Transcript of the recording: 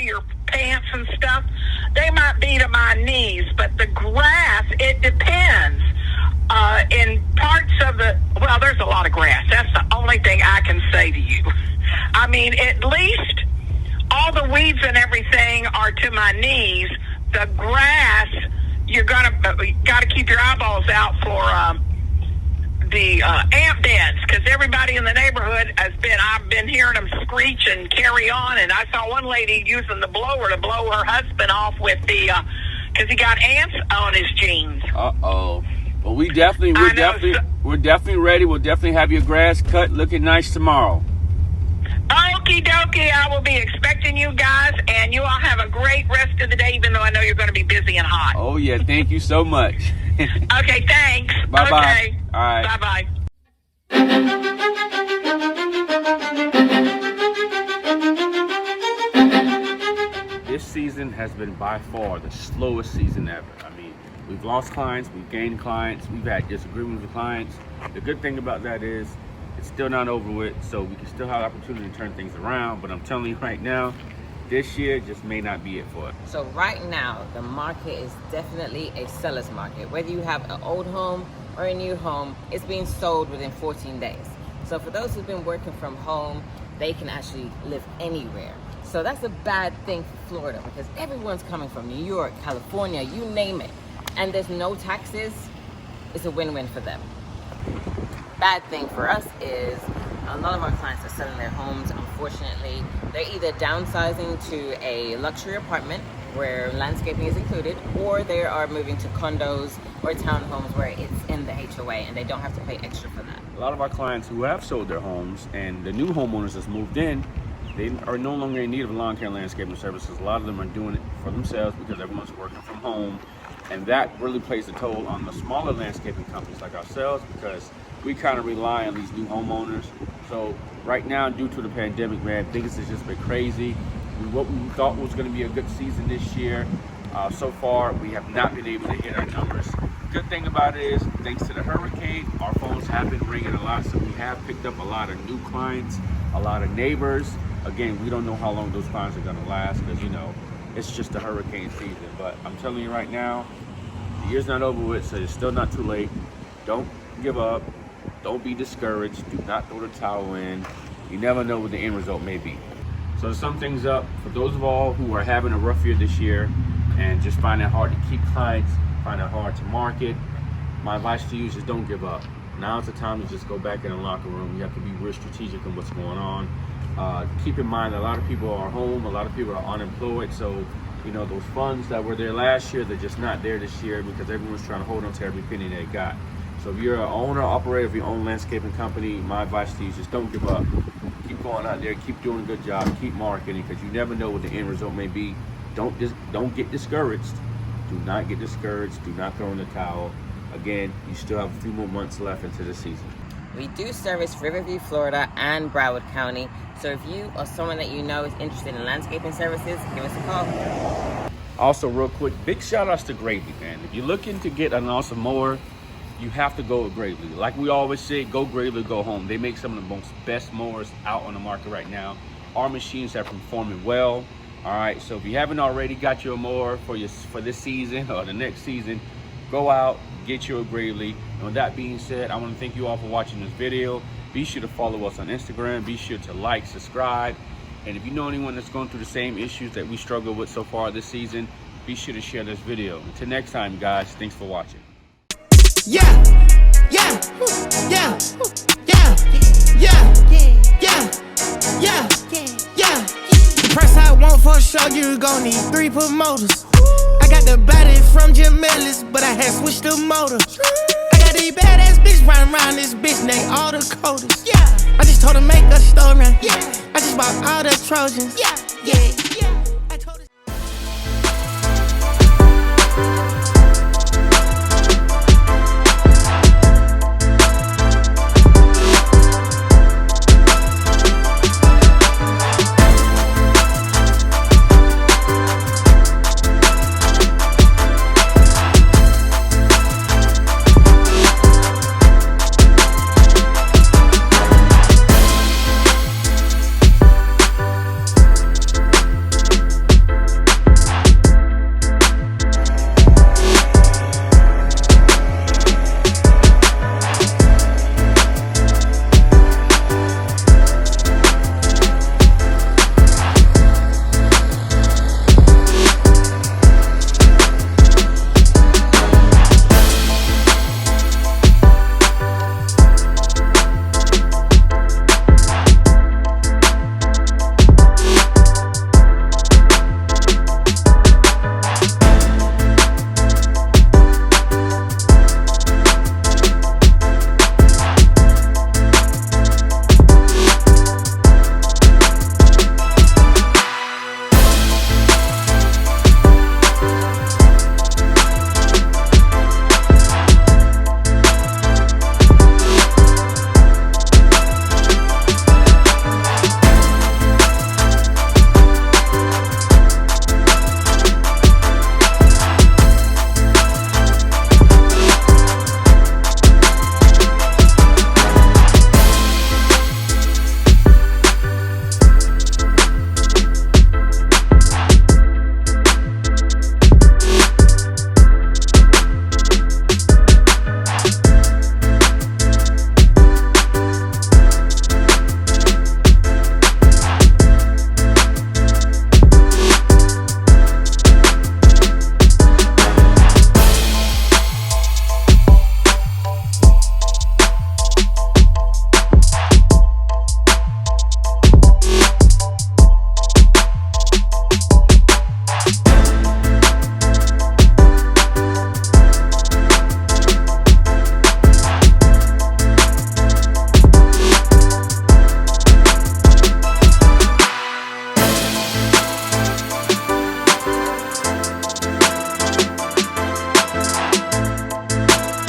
your pants and stuff, they might be to my knees, but the grass, it depends. In parts of there's a lot of grass. That's the only thing I can say to you. I mean, at least all the weeds and everything are to my knees. The grass, you're gotta keep your eyeballs out for the ant beds, because everybody in the neighborhood I've been hearing them screech and carry on, and I saw one lady using the blower to blow her husband off with because he got ants on his jeans. Uh-oh. Well, we're definitely ready. We'll definitely have your grass cut looking nice tomorrow. Okie dokie, I will be expecting you guys, and you all have a great rest of the day, even though I know you're going to be busy and hot. Oh, yeah, thank you so much. Okay, thanks. Bye-bye. Okay. All right. Bye-bye. This season has been by far the slowest season ever. I mean, we've lost clients, we've gained clients, we've had disagreements with clients. The good thing about that is it's still not over with, so we can still have the opportunity to turn things around. But I'm telling you right now, this year just may not be it for us. So right now, the market is definitely a seller's market. Whether you have an old home or a new home, it's being sold within 14 days. So for those who've been working from home, they can actually live anywhere. So that's a bad thing for Florida, because everyone's coming from New York, California, you name it. And there's no taxes. It's a win-win for them. Bad thing for us is a lot of our clients are selling their homes. Unfortunately, they're either downsizing to a luxury apartment where landscaping is included, or they are moving to condos or townhomes where it's in the HOA and they don't have to pay extra for that. A lot of our clients who have sold their homes and the new homeowners that's moved in, they are no longer in need of lawn care landscaping services. A lot of them are doing it for themselves because everyone's working from home. And that really plays a toll on the smaller landscaping companies like ourselves, because we kind of rely on these new homeowners. So right now, due to the pandemic, man, things has just been crazy. What we thought was going to be a good season this year, so far we have not been able to hit our numbers. Good thing about it is, thanks to the hurricane, our phones have been ringing a lot, so we have picked up a lot of new clients, a lot of neighbors. Again, we don't know how long those clients are going to last, because it's just a hurricane season. But I'm telling you right now, the year's not over with, so it's still not too late. Don't give up. Don't be discouraged. Do not throw the towel in. You never know what the end result may be. So to sum things up, for those of all who are having a rough year this year and just find it hard to keep clients, find it hard to market, my advice to you is just don't give up. Now's the time to just go back in the locker room. You have to be real strategic in what's going on. Keep in mind that a lot of people are home, a lot of people are unemployed, so those funds that were there last year, they're just not there this year because everyone's trying to hold on to every penny they got. So if you're an owner or operator of your own landscaping company, my advice to you is just don't give up. Keep going out there, keep doing a good job, keep marketing, because you never know what the end result may be. Don't get discouraged. Do not get discouraged. Do not throw in the towel. Again, you still have a few more months left into the season. We do service Riverview, Florida and Broward County. So if you or someone that you know is interested in landscaping services, give us a call. Also, real quick, big shout outs to Gravely, man. If you're looking to get an awesome mower, you have to go with Gravely. Like we always say, go Gravely, go home. They make some of the most best mowers out on the market right now. Our machines are performing well. All right, so if you haven't already got your mower for this season or the next season, go out, get your Gravely. And with that being said, I want to thank you all for watching this video. Be sure to follow us on Instagram. Be sure to like, subscribe. And if you know anyone that's going through the same issues that we struggle with so far this season, be sure to share this video. Until next time, guys, thanks for watching. Yeah, yeah, yeah, yeah, yeah, yeah, yeah. The price I want for sure, you gon' need 3 promoters. I got the body from Jim Ellis, but I had switched the motor. I got these badass bitch riding around this bitch named all the coders. Yeah, I just told her make a story. Yeah, I just bought all the Trojans. Yeah, yeah.